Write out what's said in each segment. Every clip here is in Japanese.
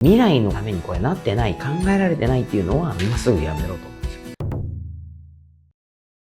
未来のためにこれなってない、考えられてないっていうのは今すぐやめろと。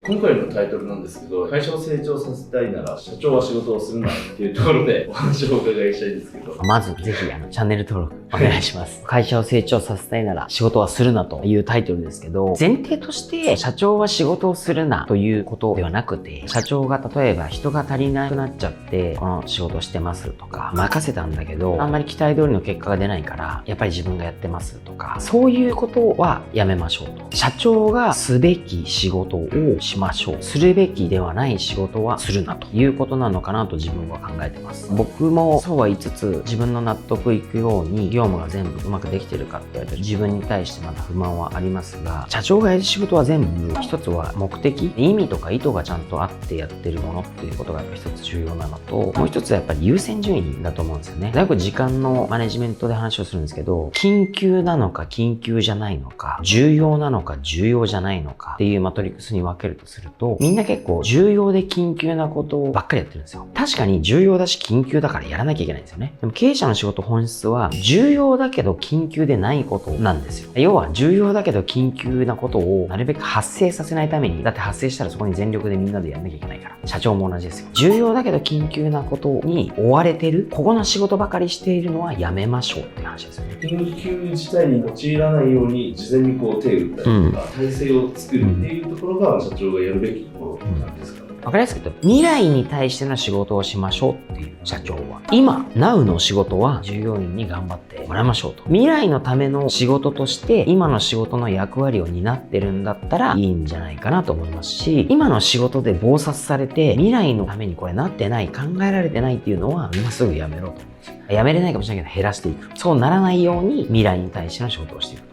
今回のタイトルなんですけど、会社を成長させたいなら社長は仕事をするなっていうところでお話をお伺いしたいんですけど、まずぜひチャンネル登録お願いします。会社を成長させたいなら仕事はするなというタイトルですけど、前提として社長は仕事をするなということではなくて、社長が例えば人が足りなくなっちゃってこの仕事してますとか、任せたんだけどあんまり期待通りの結果が出ないからやっぱり自分がやってますとか、そういうことはやめましょうと。社長がすべき仕事をしましょう。するべきではない仕事はするなということなのかなと自分は考えてます。僕もそうは言いつつ、自分の納得いくように業務が全部うまくできてるかって言われて自分に対してまだ不満はありますが、社長がやる仕事は全部一つは目的、意味とか意図がちゃんとあってやってるものっていうことがやっぱ一つ重要なのと、もう一つはやっぱり優先順位だと思うんですよね。よく時間のマネジメントで話をするんですけど、緊急なのか緊急じゃないのか、重要なのか重要じゃないのかっていうマトリックスに分けるとすると、みんな結構重要で緊急なことばっかりやってるんですよ。確かに重要だし緊急だからやらなきゃいけないんですよね。でも経営者の仕事本質は重要だけど緊急でないことなんですよ。要は重要だけど緊急なことをなるべく発生させないために、だって発生したらそこに全力でみんなでやんなきゃいけないから。社長も同じですよ。重要だけど緊急なことに追われてる、ここの仕事ばかりしているのはやめましょうっていう話ですよね。緊急事態に陥らないように事前にこう手を打ったりとか、体制を作るっていうところが社長がやるべきところなんですかね。わかりやすく言うと、未来に対しての仕事をしましょうっていう社長は、今、Now の仕事は従業員に頑張ってもらいましょうと。未来のための仕事として、今の仕事の役割を担ってるんだったらいいんじゃないかなと思いますし、今の仕事で忙殺されて、未来のためにこれなってない、考えられてないっていうのは、今すぐやめろと思うんですよ。やめれないかもしれないけど減らしていく。そうならないように未来に対しての仕事をしていくと。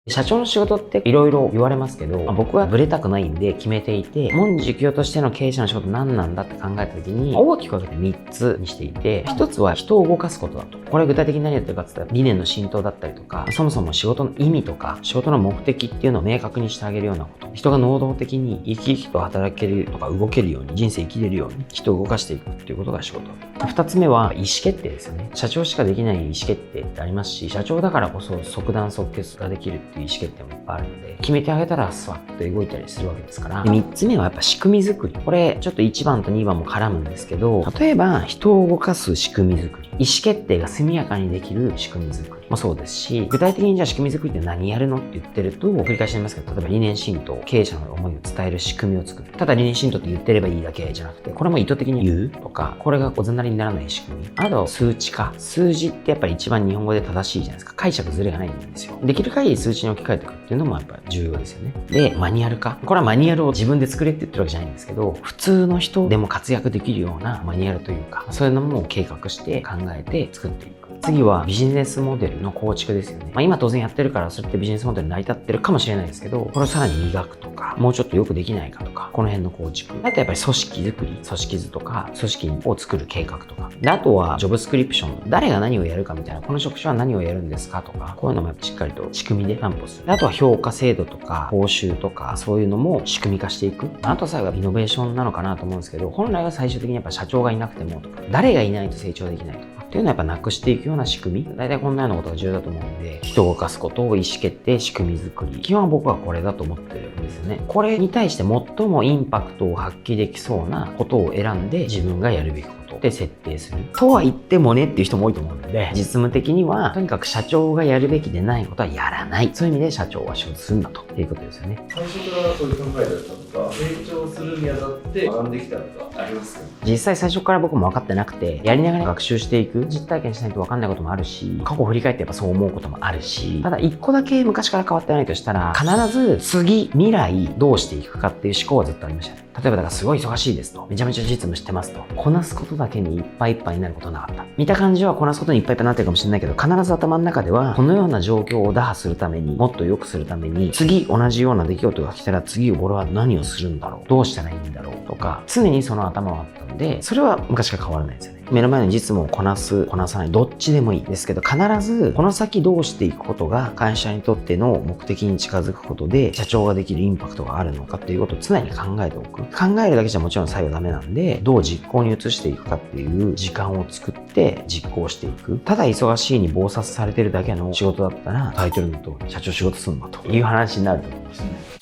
社長の仕事っていろいろ言われますけど、僕はブレたくないんで決めていて、文字業としての経営者の仕事何なんだって考えた時に、大きく分けて3つにしていて、1つは人を動かすことだと。これ具体的に何やってるかって言ったら、理念の浸透だったりとか、そもそも仕事の意味とか、仕事の目的っていうのを明確にしてあげるようなこと。人が能動的に生き生きと働けるとか動けるように、人生生きれるように人を動かしていくっていうことが仕事。2つ目は意思決定ですよね。社長しかできない意思決定ってありますし、社長だからこそ即断即決ができるっていう意思決定もいっぱいあるので、決めてあげたらスワッと動いたりするわけですから。3つ目はやっぱ仕組み作り。これちょっと1番と2番も絡むんですけど、例えば人を動かす仕組み作り、意思決定が速やかにできる仕組み作りもそうですし、具体的にじゃあ仕組み作りって何やるのって言ってると、繰り返しになりますけど、例えば理念浸透、経営者の思いを伝える仕組みを作る。ただ理念浸透って言ってればいいだけじゃなくて、これも意図的に言うとか、これがおざなりにならない仕組み。あと数値化。数字ってやっぱり一番日本語で正しいじゃないですか。解釈ずれがないんですよ。できる限り数値に置き換えていくっていうのもやっぱり重要ですよね。で、マニュアル化。これはマニュアルを自分で作れって言ってるわけじゃないんですけど、普通の人でも活躍できるようなマニュアルというか、そういうのも計画して考えて作っていく。次はビジネスモデルの構築ですよね。今当然やってるからそれってビジネスモデルに成り立ってるかもしれないですけど、これをさらに磨くとか、もうちょっとよくできないかとか、この辺の構築。あとやっぱり組織作り、組織図とか、組織を作る計画とか。で、あとはジョブスクリプション。誰が何をやるかみたいな、この職種は何をやるんですかとか、こういうのもやっぱしっかりと仕組みで担保する。あとは評価制度とか、報酬とか、そういうのも仕組み化していく。あと最後はイノベーションなのかなと思うんですけど、本来は最終的にやっぱ社長がいなくてもとか、誰がいないと成長できないとか。っていうのはやっぱなくしていくような仕組み。大体こんなようなことが重要だと思うんで、人を動かすことを意思決定、仕組み作り。基本は僕はこれだと思ってるんですよね。これに対して最もインパクトを発揮できそうなことを選んで自分がやるべきことで設定する。とは言ってもねっていう人も多いと思うので、実務的にはとにかく社長がやるべきでないことはやらない。そういう意味で社長は仕事するんだということですよね。最初からそういう考えだったとか、成長するにあたって学んできたとかありますか？実際最初から僕も分かってなくて、やりながら学習していく、実体験しないと分かんないこともあるし、過去を振り返ってやっぱそう思うこともあるし、ただ一個だけ昔から変わってないとしたら、必ず次、未来どうしていくかっていう思考はずっとありましたね。例えばだからすごい忙しいですと。めちゃめちゃ実務してますと。こなすことだけにいっぱいいっぱいになることはなかった。見た感じはこなすことにいっぱいいっぱいになってるかもしれないけど、必ず頭の中では、このような状況を打破するために、もっと良くするために、次同じような出来事が来たら次俺は何をするんだろう。どうしたらいいんだろうとか、常にそのの頭があったんで、それは昔から変わらないですよね。目の前の実務をこなす、こなさない、どっちでもいいですけど、必ずこの先どうしていくことが会社にとっての目的に近づくことで社長ができるインパクトがあるのかっていうことを常に考えておく。考えるだけじゃもちろん最後ダメなんで、どう実行に移していくかっていう時間を作って実行していく。ただ忙しいに忙殺されてるだけの仕事だったら、タイトルのと社長仕事すんのという話になると思いますね。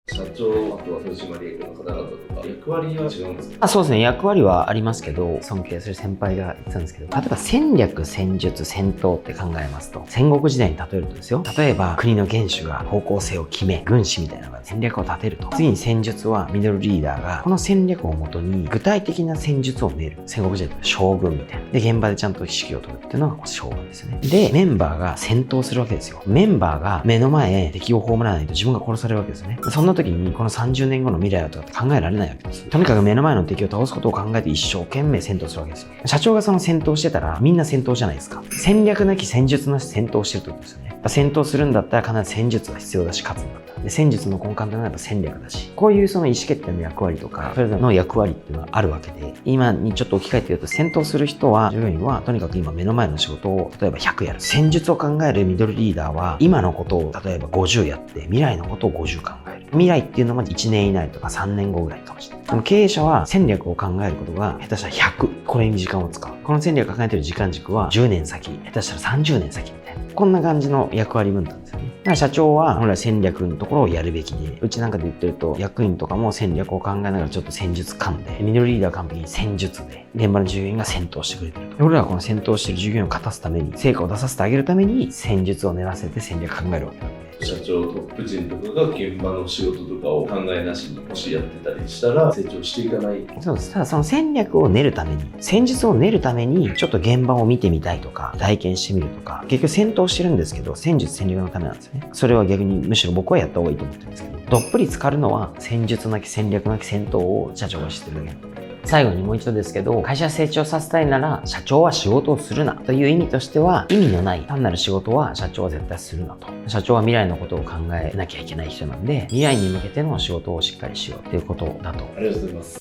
社長、あとは取締役の方々とか、役割は違うんですか？そうですね、役割はありますけど、尊敬する先輩が言ってたんですけど、例えば戦略、戦術、戦闘って考えますと、戦国時代に例えるとですよ、例えば国の元首が方向性を決め、軍師みたいなのが戦略を立てると。次に戦術はミドルリーダーが、この戦略をもとに具体的な戦術を練る。戦国時代だと将軍みたいな。で、現場でちゃんと指揮を取るっていうのが将軍ですね。で、メンバーが戦闘するわけですよ。メンバーが目の前敵を葬らないと自分が殺されるわけですよね。そんな時に、この30年後の未来はとかって考えられないわけです。とにかく目の前の敵を倒すことを考えて一生懸命戦闘するわけですよ。社長がその戦闘してたらみんな戦闘じゃないですか。戦略なき戦術なし戦闘してるってことですよね。戦闘するんだったら必ず戦術が必要だし勝つんだったら。で、戦術の根幹というのはやっぱ戦略だし。こういうその意思決定の役割とか、それぞれの役割っていうのがあるわけで、今にちょっと置き換えて言うと、戦闘する人は、従業員はとにかく今目の前の仕事を例えば100やる。戦術を考えるミドルリーダーは、今のことを例えば50やって、未来のことを50考える。未来っていうのが1年以内とか3年後ぐらいかもしれない。でも経営者は戦略を考えることが下手したら100。これに時間を使う。この戦略を考えている時間軸は10年先、下手したら30年先みたいな。こんな感じの役割分担ですよね。だから社長は本来戦略のところをやるべきで、うちなんかで言ってると役員とかも戦略を考えながらちょっと戦術勘で、ミドルリーダーは完璧に戦術で、現場の従業員が戦闘してくれてると。俺らはこの戦闘してる従業員を勝たすために、成果を出させてあげるために戦術を練らせて戦略考えるわけなんで。社長トップ陣とかが現場の仕事とかを考えなしにもしやってたりしたら成長していかない。そうです。ただその戦略を練るために、戦術を練るためにちょっと現場を見てみたいとか体験してみるとか、結局戦闘してるんですけど戦術戦略のためなんですよね。それは逆にむしろ僕はやった方がいいと思ってるんですけど、どっぷり浸かるのは戦術なき戦略なき戦闘を社長が知ってるだけなので。最後にもう一度ですけど、会社成長させたいなら社長は仕事をするなという意味としては、意味のない単なる仕事は社長は絶対するなと。社長は未来のことを考えなきゃいけない人なんで、未来に向けての仕事をしっかりしようということだと。ありがとうございます。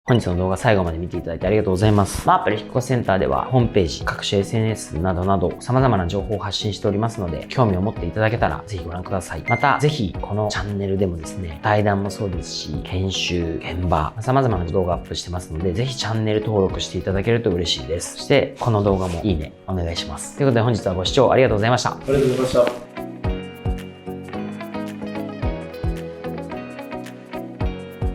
本日の動画最後まで見ていただいてありがとうございます。アプリ引っ越しセンターではホームページ、各種 SNS などなど様々な情報を発信しておりますので、興味を持っていただけたらぜひご覧ください。また、ぜひこのチャンネルでもですね、対談もそうですし、研修、現場、様々な動画アップしてますので、ぜひチャンネル登録していただけると嬉しいです。そして、この動画もいいね、お願いします。ということで本日はご視聴ありがとうございました。ありがとうございました。